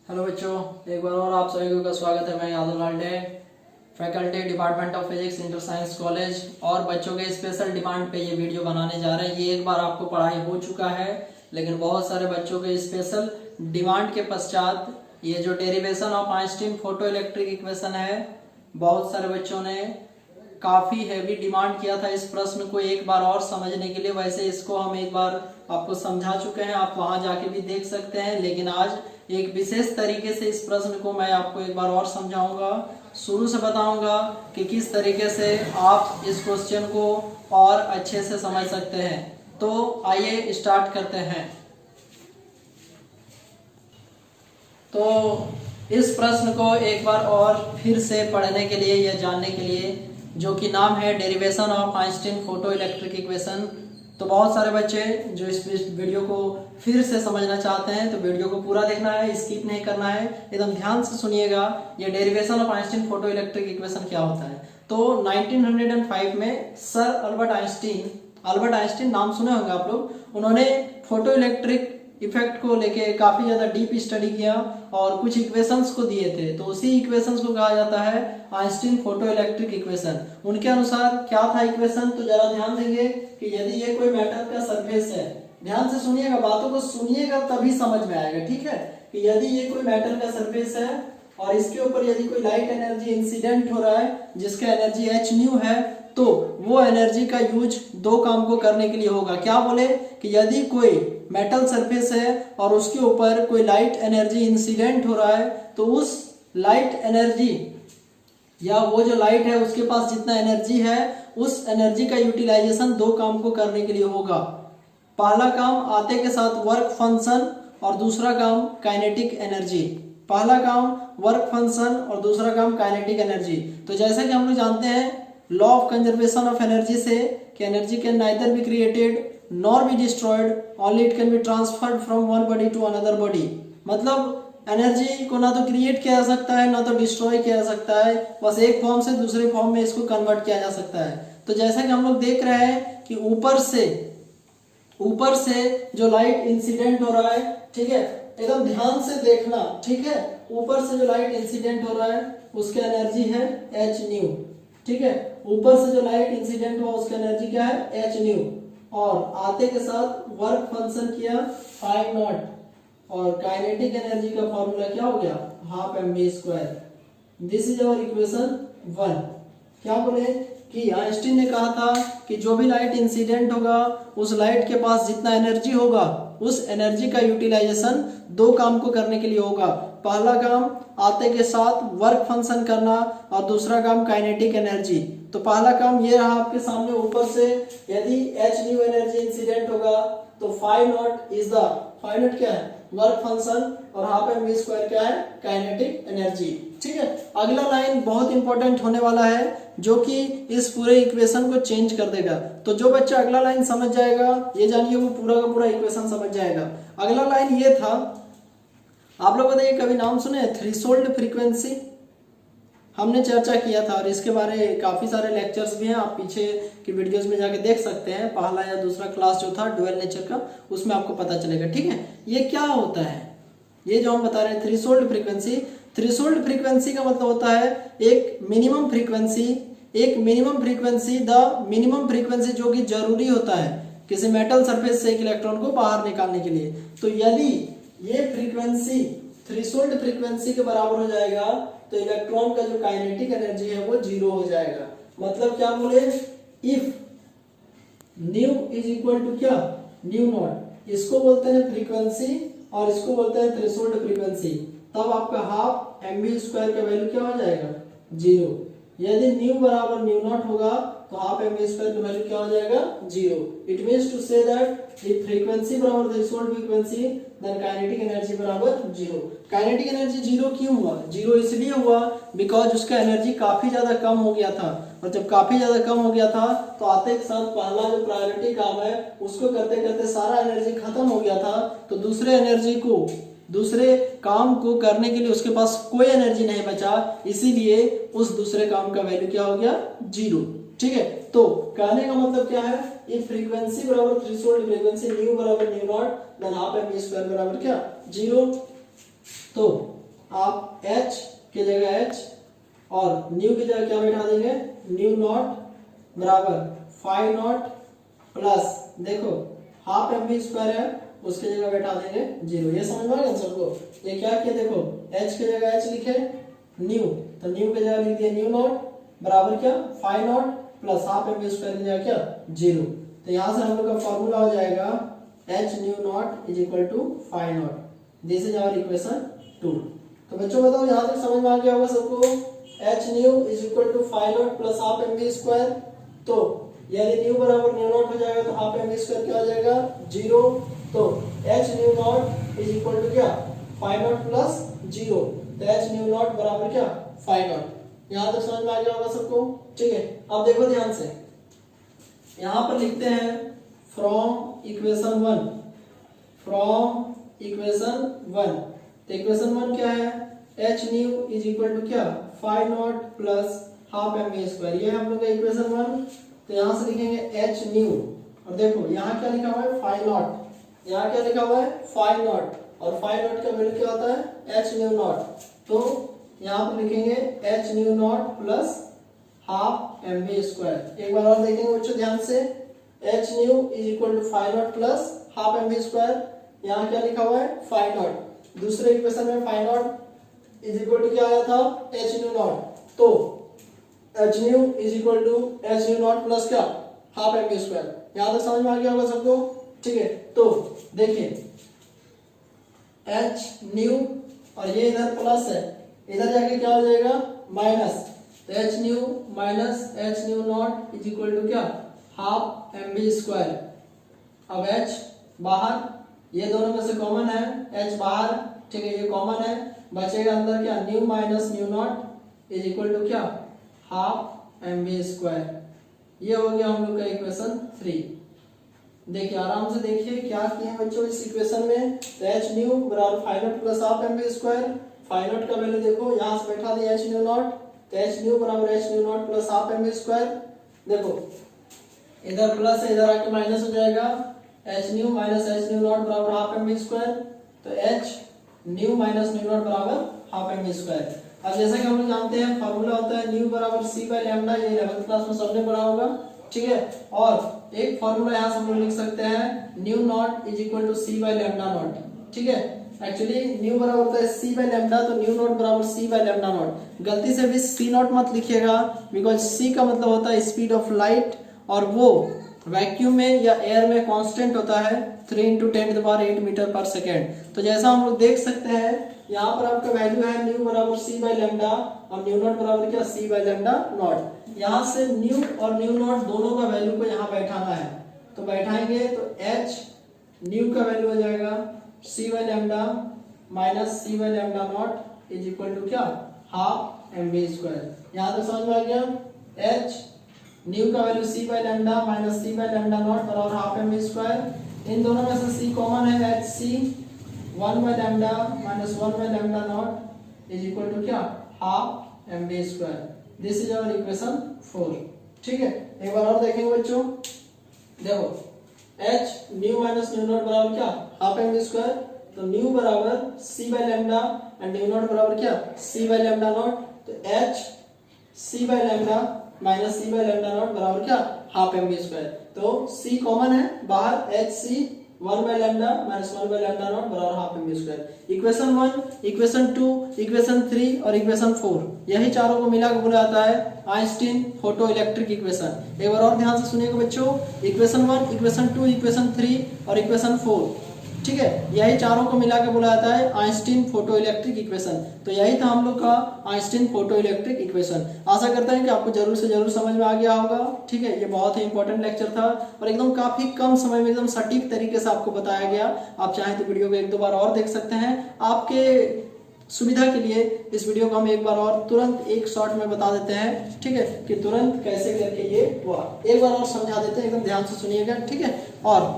Hello बच्चों, एक बार और आप सभी का स्वागत है। मैं Yadav Lalde, faculty department of physics inter science college और बच्चों के स्पेशल डिमांड पे ये वीडियो बनाने जा रहे हैं। ये एक बार आपको पढ़ाई हो चुका है, लेकिन बहुत सारे बच्चों के स्पेशल डिमांड के पश्चात ये जो derivation of Einstein photoelectric equation है, बहुत सारे बच्चों ने काफी हैवी डिमांड किया था इस प्रश्न को एक बार और समझने के लिए। वैसे इसको हम एक बार आपको समझा चुके हैं, आप वहां जाके भी देख सकते हैं, लेकिन आज एक विशेष तरीके से इस प्रश्न को मैं आपको एक बार और समझाऊंगा। शुरू से बताऊंगा कि किस तरीके से आप इस क्वेश्चन को और अच्छे से समझ सकते हैं। तो आइए स्टार्ट करते हैं। तो इस प्रश्न को एक बार और फिर से पढ़ने के लिए या जानने के लिए, जो कि नाम है derivation of Einstein photoelectric equation, तो बहुत सारे बच्चे जो इस वीडियो को फिर से समझना चाहते हैं तो वीडियो को पूरा देखना है, स्किप नहीं करना है, एकदम ध्यान से सुनिएगा। ये derivation of Einstein photoelectric equation क्या होता है। तो 1905 में सर अल्बर्ट आइंस्टीन नाम सुने होंगे आप लोग, उन्होंने फोटो इलेक्ट्रिक इफेक्ट को लेके काफी ज्यादा डीप स्टडी किया और कुछ इक्वेशंस को दिए थे। तो उसी इक्वेशंस को कहा जाता है आइंस्टीन फोटो इलेक्ट्रिक इक्वेशन। उनके अनुसार क्या था इक्वेशन, तो जरा ध्यान देंगे कि यदि ये कोई मैटर का सरफेस है, ध्यान से सुनिएगा, बातों को सुनिएगा तभी समझ में आएगा, ठीक है। कि यदि ये कोई मैटर का सरफेस है और इसके ऊपर यदि कोई लाइट एनर्जी इंसिडेंट हो रहा है जिसका एनर्जी एच न्यू है, तो वो एनर्जी का यूज दो काम को करने के लिए होगा। क्या बोले कि यदि कोई मेटल सरफेस है और उसके ऊपर कोई लाइट एनर्जी इंसिडेंट हो रहा है, तो उस लाइट एनर्जी या वो जो लाइट है उसके पास जितना एनर्जी है उस एनर्जी का यूटिलाइजेशन दो काम को करने के लिए होगा। पहला काम आते के साथ वर्क फंक्शन और दूसरा काम काइनेटिक एनर्जी। पहला काम वर्क फंक्शन और दूसरा काम काइनेटिक एनर्जी। तो जैसा कि हम लोग जानते हैं law of conservation of energy से कि energy can neither be created nor be destroyed, only it can be transferred from one body to another body. मतलब एनर्जी को ना तो क्रिएट किया जा सकता है ना तो डिस्ट्रॉय किया जा सकता है, बस एक फॉर्म से दूसरे फॉर्म में इसको कन्वर्ट किया जा सकता है। तो जैसा कि हम लोग देख रहे हैं कि ऊपर से जो लाइट इंसिडेंट हो रहा है, ठीक है, एकदम ध्यान से देखना, ठीक है। ऊपर से जो लाइट इंसिडेंट हो रहा है उसकी एनर्जी है एच न्यू, ठीक है। ऊपर से जो लाइट इंसिडेंट हुआ उसकी एनर्जी क्या है एच न्यू, और आते के साथ वर्क फंक्शन किया फाइव नॉट, और काइनेटिक एनर्जी का फॉर्मूला क्या हो गया half mv²। This is our equation 1। क्या बोले कि आइंस्टीन ने कहा था कि जो भी लाइट इंसिडेंट होगा उस लाइट के पास जितना एनर्जी होगा उस एनर्जी का यूटिलाइजेशन दो काम को करने के लिए होगा। पहला काम आते के साथ वर्क फंक्शन करना और दूसरा काम काइनेटिक एनर्जी। तो पहला काम ये रहा आपके सामने, ऊपर से यदि एच न्यू एनर्जी इंसिडेंट होगा तो फाइव नॉट क्या है वर्क फंक्शन और हाफ mv² क्या है काइनेटिक एनर्जी, ठीक है। अगला लाइन बहुत इंपॉर्टेंट होने वाला है जो कि इस पूरे इक्वेशन को चेंज कर देगा। तो जो बच्चा अगला लाइन समझ जाएगा, ये जानिए वो पूरा का पूरा इक्वेशन समझ जाएगा। अगला लाइन ये था, आप लोग बताइए कभी नाम सुने थ्रेशोल्ड फ्रीक्वेंसी? हमने चर्चा किया था और इसके बारे में काफी सारे लेक्चर्स भी हैं, आप पीछे की वीडियोस में जाके देख सकते हैं। पहला या दूसरा क्लास जो था ड्यूअल नेचर का, उसमें आपको पता चलेगा, ठीक है। ये क्या होता है, ये जो हम बता रहे हैं थ्रेशोल्ड फ्रीक्वेंसी। थ्रेशोल्ड फ्रीक्वेंसी का मतलब होता है एक minimum frequency, the minimum frequency जो कि जरूरी होता है किसी मेटल सरफेस से एक इलेक्ट्रॉन को बाहर निकालने के लिए। तो यदि ये फ्रीक्वेंसी थ्रेशोल्ड फ्रीक्वेंसी के बराबर हो जाएगा तो इलेक्ट्रॉन का जो काइनेटिक एनर्जी है वो जीरो हो जाएगा। मतलब क्या बोले, if nu is equal to क्या न्यू नॉट, इसको बोलते हैं फ्रीक्वेंसी और इसको बोलते हैं थ्रेशोल्ड फ्रीक्वेंसी, तब आपका हाफ mv² का वैल्यू क्या हो जाएगा जीरो। यदि न्यू बराबर न्यू नॉट होगा तो हाफ mv² का वैल्यू क्या हो जाएगा zero. It means to say that if frequency बराबर threshold frequency then kinetic energy बराबर जीरो। काइनेटिक एनर्जी जीरो क्यों हुआ, जीरो इसलिए हुआ बिकॉज उसका एनर्जी काफी ज्यादा कम हो गया था, और जब काफी ज्यादा कम हो गया था तो आते के साथ पहला जो प्रायोरिटी काम है उसको करते करते सारा एनर्जी खत्म हो गया था। तो दूसरे काम को करने के लिए उसके पास कोई एनर्जी नहीं बचा, इसीलिए उस दूसरे काम का वैल्यू क्या हो गया जीरो, ठीक है। तो कहने का मतलब क्या है, ये फ्रीक्वेंसी बराबर थ्रेशोल्ड फ्रीक्वेंसी न्यू बराबर nu naught then half mv² बराबर क्या जीरो। तो आप h की जगह h और न्यू की जगह क्या बैठा देंगे, न्यू नॉट बराबर फाइव नॉट प्लस देखो हाफ एम वी स्क्वायर है उसकी जगह बैठा देंगे 0। ये समझ में आ गया सबको। ये क्या किया देखो h की जगह h लिखे न्यू, तो न्यू की जगह लिख दिया न्यू नॉट बराबर क्या phi naught plus half m v square की जगह क्या 0। तो यहाँ से हम लोग का फॉर्मूला हो जाएगा h nu naught is equal to phi naught. This is our equation 2। तो बच्चों बताओ यहाँ तक समझ में आ गया होगा सबको। h nu is equal to phi naught plus half m v square, तो यदि न्यू बराबर न्यू नॉट हो जाएगा तो हाफ एम वी स्क्वायर क्या हो जाएगा 0। तो h nu naught is equal to क्या फाइव नॉट प्लस 0, तो h न्यू नॉट बराबर क्या फाइव नॉट। यहाँ तक समझ में आ गया होगा सबको, ठीक है। अब देखो ध्यान से यहाँ पर लिखते हैं फ्रॉम इक्वेशन 1, फ्रॉम इक्वेशन 1। तो इक्वेशन 1 क्या है, h nu is equal to क्या phi naught plus half m v square, ये हम लोग का इक्वेशन 1। तो यहाँ से लिखेंगे h न्यू और देखो यहाँ क्या लिखा हुआ है फाइव नॉट, यहाँ क्या लिखा हुआ है फाइव नॉट और फाइव नॉट का वैल्यू क्या होता है h न्यू नॉट। तो यहाँ पर लिखेंगे h nu naught plus half m v square. एक बार और देखेंगे बच्चों ध्यान से, h nu is equal to phi naught plus half m v square, यहाँ क्या लिखा हुआ है फाइव नॉट। दूसरे इक्वेशन में phi naught is equal to क्या आया था h न्यू नॉट, तो h nu is equal to h nu naught plus क्या हाफ एम वी स्क्वायर। यहाँ तक समझ में आ गया होगा सबको, ठीक है। तो देखिए h न्यू और ये इधर प्लस है, इधर जाके क्या हो जाएगा माइनस, तो h nu minus h nu naught is equal to क्या हाफ एम वी स्क्वायर। अब h बाहर, ये दोनों में से कॉमन है, h बाहर, ठीक है, ये कॉमन है, बचेगा अंदर क्या nu minus nu naught is equal to क्या हाफ एम वी स्क्वायर। ये हो गया हम लोग का इक्वेशन 3। देखिए आराम से देखिए क्या किए बच्चों इस इक्वेशन में, तो h न्यू बराबर phi naught plus half m v square, phi naught का वैल्यू देखो यहाँ से बैठा दिया h न्यू नॉट, तो h न्यू बराबर h nu naught plus half m v square. देखो इधर प्लस है इधर आके माइनस हो जाएगा, h nu minus h nu not बराबर हाफ एम वी स्क्वायर, तो h nu minus nu not बराबर हाफ एम वी स्क्वायर। अब जैसा कि हम लोग जानते हैं फॉर्मूला होता है न्यू बराबर c बाय लैम्डा, ये 11th क्लास में सबने पढ़ा होगा, ठीक है। और एक फॉर्मूला यहाँ से हम लोग लिख सकते हैं nu naught is equal to c by lambda naught, ठीक है। एक्चुअली न्यू बराबर होता है c बाय लैम्डा, तो न्यू नॉट बराबर c बाय लैम्डा नॉट। गलती से भी c नॉट मत लिखिएगा, बिकॉज c का मतलब होता है स्पीड ऑफ लाइट और वो वैक्यूम में या एयर में कांस्टेंट होता है 3 × 10⁸ मीटर पर सेकेंड। तो जैसा हम लोग देख सकते हैं यहाँ पर आपका वैल्यू है न्यू बराबर c बाय लैम्डा और न्यू नॉट बराबर क्या c बाय लैम्डा नॉट। यहाँ से न्यू और न्यू नॉट दोनों का वैल्यू को यहाँ बैठाना है, तो बैठाएंगे तो h न्यू का वैल्यू हो जाएगा c by lambda minus c by lambda naught is equal to क्या हाफ एम वी स्क्वायर। यहाँ तक समझ में आ गया, h न्यू का value c by lambda minus c by lambda not बराबर हाफ एम वी स्क्वायर। इन दोनों में से c कॉमन है, h c 1 by lambda minus 1 by lambda naught is equal to क्या half m v square. This is our equation 4, ठीक है। एक बार और देखेंगे बच्चों, देखो h nu minus nu not बराबर क्या हाफ एम वी स्क्वायर, तो न्यू बराबर c by lambda and nu not बराबर क्या c बाय लैम्डा नॉट, तो h c by lambda minus c by lambda not बराबर क्या हाफ एम वी स्क्वायर। तो c कॉमन है बाहर, h c 1 by lambda minus 1 by lambda not बराबर half m v square. Equation 1, equation 2, equation 3 और equation 4, यही चारों को मिला के बोला जाता है आइंस्टीन फोटो इलेक्ट्रिक इक्वेशन। एक बार और ध्यान से सुनिएगा बच्चों, इक्वेशन 1, इक्वेशन 2, इक्वेशन 3 और इक्वेशन 4, ठीक है, यही चारों को मिला के बोला जाता है आइंस्टीन फोटो इलेक्ट्रिक इक्वेशन। तो यही था हम लोग का आइंस्टीन फोटो इलेक्ट्रिक इक्वेशन। आशा करते हैं कि आपको जरूर से जरूर समझ में आ गया होगा, ठीक है। ये बहुत ही इंपॉर्टेंट लेक्चर था और एकदम काफी कम समय में एकदम सटीक तरीके से आपको बताया गया। आप चाहें तो वीडियो को 1-2 बार और देख सकते हैं। आपके सुविधा के लिए इस वीडियो को हम एक बार और तुरंत एक शॉर्ट में बता देते हैं, ठीक है, कि तुरंत कैसे करके ये हुआ। एक बार और समझा देते हैं, एकदम ध्यान से सुनिएगा, ठीक है। और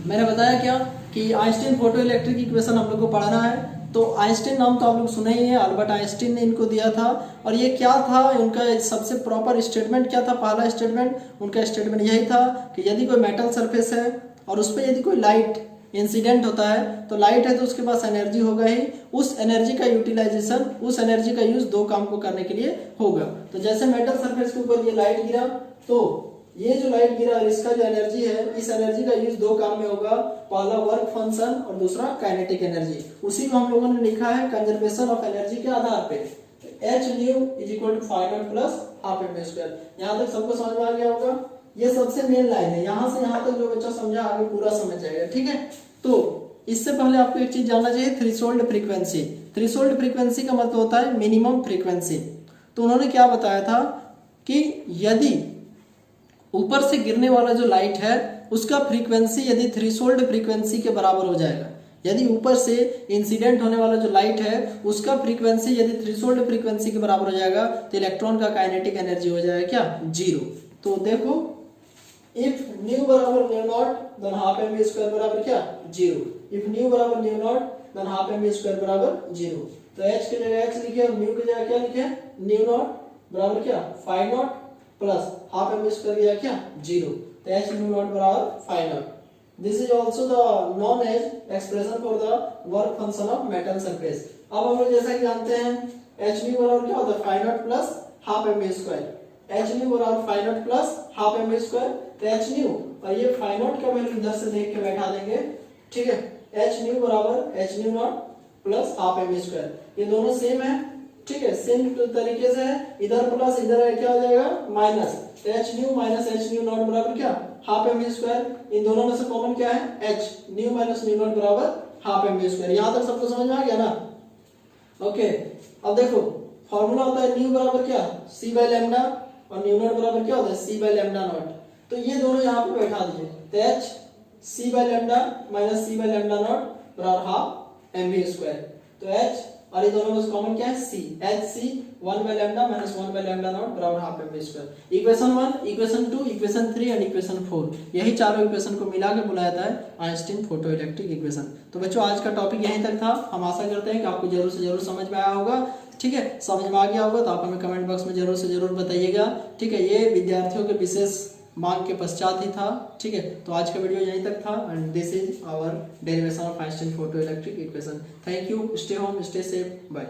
मैंने बताया क्या कि आइंस्टीन फोटो इलेक्ट्रिक इक्वेशन हम लोग को पढ़ना है। तो आइंस्टीन नाम तो आप लोग सुने ही है, अल्बर्ट आइंस्टीन ने इनको दिया था। और ये क्या था, उनका सबसे प्रॉपर स्टेटमेंट क्या था, पहला स्टेटमेंट उनका स्टेटमेंट यही था कि यदि कोई मेटल सरफेस है और उस पर यदि कोई लाइट इंसिडेंट होता है तो लाइट है तो उसके पास एनर्जी होगा ही, उस एनर्जी का यूटिलाइजेशन, उस एनर्जी का यूज दो काम को करने के लिए होगा। तो जैसे मेटल सरफेस के ऊपर ये लाइट गिरा तो ये जो लाइट गिरा इसका जो एनर्जी है, इस एनर्जी का यूज दो काम में होगा, पहला वर्क फंक्शन और दूसरा काइनेटिक एनर्जी। उसी को हम लोगों ने लिखा है कंजर्वेशन ऑफ एनर्जी के आधार पे, h nu is equal to phi not plus half m square. यहाँ तक सबको समझ में आ गया होगा? ये सबसे मेन लाइन है, यहाँ से यहाँ तक जो बच्चा समझा आगे पूरा समझ जाएगा, ठीक है। तो इससे पहले आपको एक चीज जानना चाहिए, थ्रेशोल्ड फ्रीक्वेंसी। थ्रेशोल्ड फ्रीक्वेंसी का मतलब होता है मिनिमम फ्रीक्वेंसी। तो उन्होंने क्या बताया था कि यदि ऊपर से गिरने वाला जो लाइट है उसका फ्रीक्वेंसी यदि थ्रेशोल्ड फ्रीक्वेंसी के बराबर हो जाएगा, यदि ऊपर से इंसिडेंट होने वाला जो लाइट है उसका फ्रीक्वेंसी यदि थ्रेशोल्ड फ्रीक्वेंसी के बराबर हो जाएगा तो इलेक्ट्रॉन का काइनेटिक एनर्जी हो जाएगा क्या? 0। तो देखो इफ न्यू बराबर nu naught then half m square बराबर क्या? 0। इफ न्यू बराबर nu naught then half m square बराबर 0। तो h की जगह x लिखे और न्यू की जगह क्या लिखे? न्यू नॉट बराबर क्या? Phi not plus half m square की जगह क्या? 0। तो h न्यू नॉट बराबर phi naught. This is also the known as expression for the work function of metal surface। अब हम लोग जैसा कि जानते हैं h न्यू बराबर क्या होता है? Phi not plus half m square. h nu बराबर phi not plus half m square. तो h न्यू और ये फाई नॉट का वैल्यू इधर से देख के बैठा देंगे, ठीक है। h न्यू बराबर h nu naught plus half m square, ये दोनों सेम है, ठीक है। सेम तरीके से है, इधर प्लस इधर क्या हो जाएगा? माइनस। तो h nu minus h nu not बराबर क्या? Half m square. इन दोनों में से कॉमन क्या है? h nu minus nu not बराबर हाफ एम स्क्वायर। यहां तक सबको समझ में आ गया ना? ओके। अब देखो फॉर्मूला होता है न्यू बराबर क्या? c बाय लैम्डा और न्यू नॉट बराबर क्या होता है? c by lambda nought. तो ये दोनों यहाँ पे बैठा दीजिए, तो h c by lambda minus c by lambda not बराबर हाफ एम स्क्वायर। तो h और ये दोनों में कॉमन क्या है? c, h c 1 by lambda minus 1 by lambda not बराबर half m square. Equation 1, equation 2, equation 3 and equation 4, यही चारों इक्वेशन को मिला के बुलाया जाता है आइंस्टीन फोटो इलेक्ट्रिक इक्वेशन। तो बच्चों आज का टॉपिक यहीं तक था। हम आशा करते हैं कि आपको जरूर से जरूर समझ में आया होगा, ठीक है। समझ में आ गया होगा तो आप हमें कमेंट बॉक्स में जरूर से जरूर बताइएगा, ठीक है। ये विद्यार्थियों के विशेष मांग के पश्चात ही था, ठीक है। तो आज का वीडियो यहीं तक था and this is our derivation of Einstein photoelectric equation. Thank you, stay home, stay safe, bye.